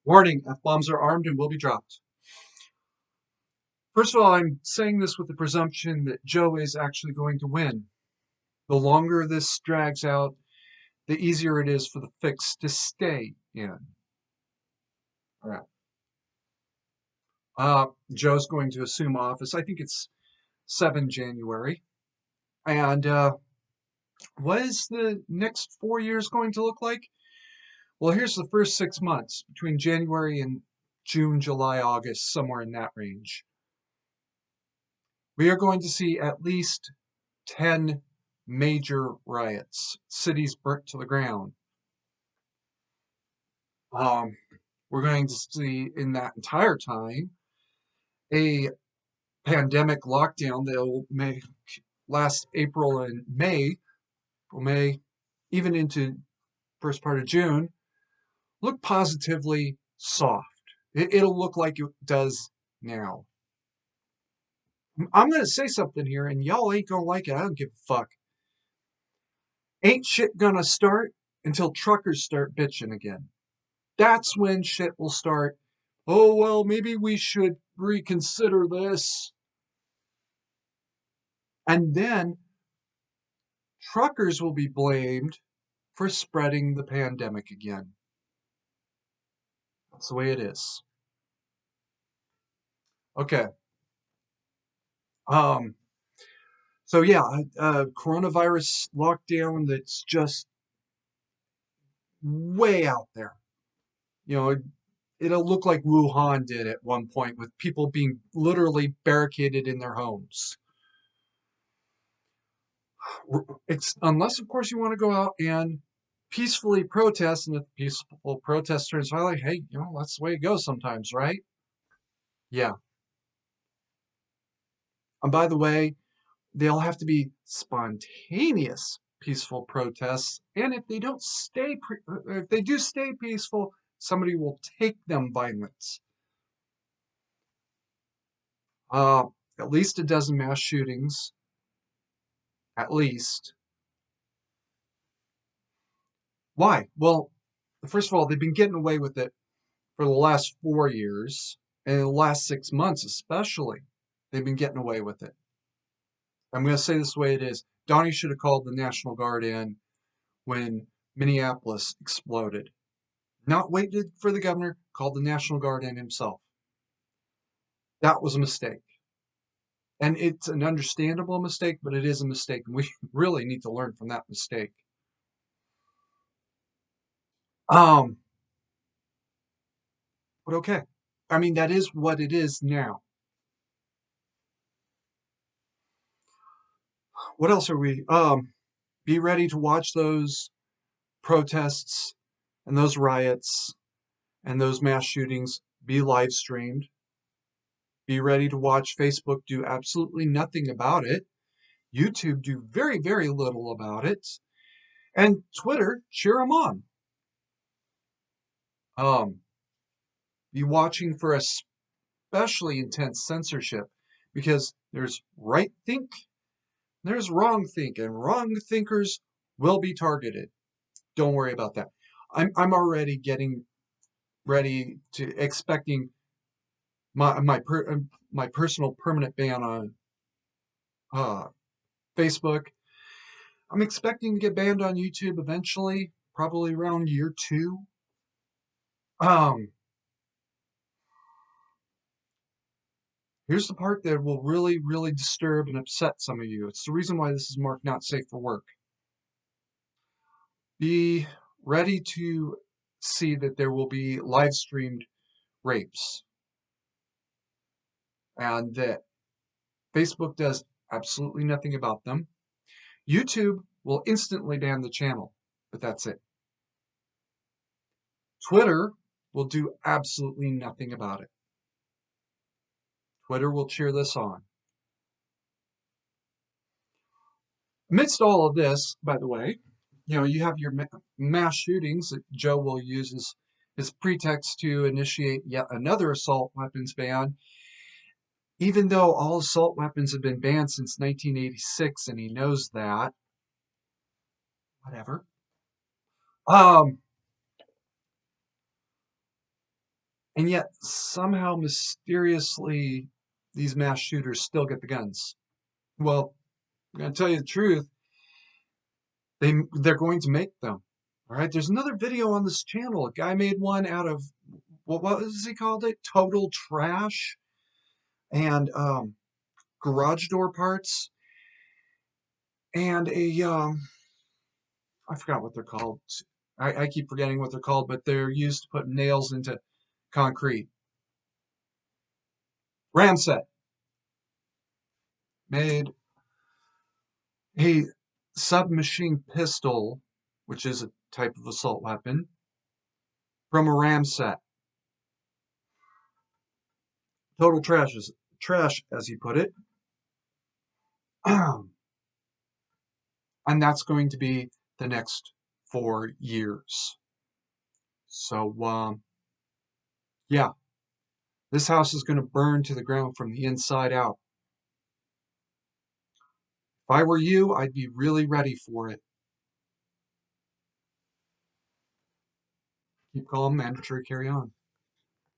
Warning, F-bombs are armed and will be dropped. First of all, I'm saying this with the presumption that Joe is actually going to win. The longer this drags out, the easier it is for the fix to stay in. All right. Joe's going to assume office. I think it's 7 January. And what is the next 4 years going to look like? Well, here's the first 6 months between January and June, July, August, somewhere in that range. We are going to see at least 10 major riots, cities burnt to the ground. Um, we're going to see in that entire time a pandemic lockdown that will may last April and May, even into first part of June, look positively soft. It'll look like it does now. I'm going to say something here, and y'all ain't going to like it. I don't give a fuck. Ain't shit going to start until truckers start bitching again. That's when shit will start. Oh, well, maybe we should reconsider this. And then truckers will be blamed for spreading the pandemic again. That's the way it is. Okay. Um, so yeah, coronavirus lockdown that's just way out there. You know, it'll look like Wuhan did at one point with people being literally barricaded in their homes. It's unless, of course, you want to go out and peacefully protest, and if peaceful protest turns violent, hey, that's the way it goes sometimes, right? Yeah. And by the way, they'll have to be spontaneous peaceful protests, and if they do stay peaceful, somebody will take them violent. Uh, at least a dozen mass shootings, at least. Why? Well, first of all, they've been getting away with it for the last 4 years, and in the last 6 months especially, they've been getting away with it. I'm going to say this the way it is. Donnie should have called the National Guard in when Minneapolis exploded. Not waited for the governor, called the National Guard in himself. That was a mistake. And it's an understandable mistake, but it is a mistake. And we really need to learn from that mistake. Um, but okay. I mean, that is what it is now. What else are we? Be ready to watch those protests and those riots and those mass shootings be live streamed. Be ready to watch Facebook do absolutely nothing about it. YouTube do very, very little about it. And Twitter cheer them on. Um, be watching for especially intense censorship because there's right think, there's wrong think, and wrong thinkers will be targeted. Don't worry about that. I'm already getting ready to expecting my personal permanent ban on uh, Facebook. I'm expecting to get banned on YouTube eventually, probably around year 2. Um, Here's the part that will really, really disturb and upset some of you. It's the reason why this is marked not safe for work. Be ready to see that there will be live streamed rapes and that Facebook does absolutely nothing about them. YouTube will instantly ban the channel, but that's it. Twitter will do absolutely nothing about it. Twitter will cheer this on. Amidst all of this, by the way, you have your mass shootings that Joe will use as his pretext to initiate yet another assault weapons ban, even though all assault weapons have been banned since 1986, and he knows that. Whatever. Um, And yet, somehow, mysteriously, these mass shooters still get the guns. Well, I'm going to tell you the truth. They're going to make them. All right. There's another video on this channel. A guy made one out of what was he called it? Total trash and garage door parts and I forgot what they're called. I keep forgetting what they're called, but they're used to put nails into concrete. Ramset made a submachine pistol, which is a type of assault weapon, from a Ramset. Total trash, as he put it. And that's going to be the next 4 years. So, yeah, this house is going to burn to the ground from the inside out. If I were you, I'd be really ready for it. Keep calm, mandatory carry on.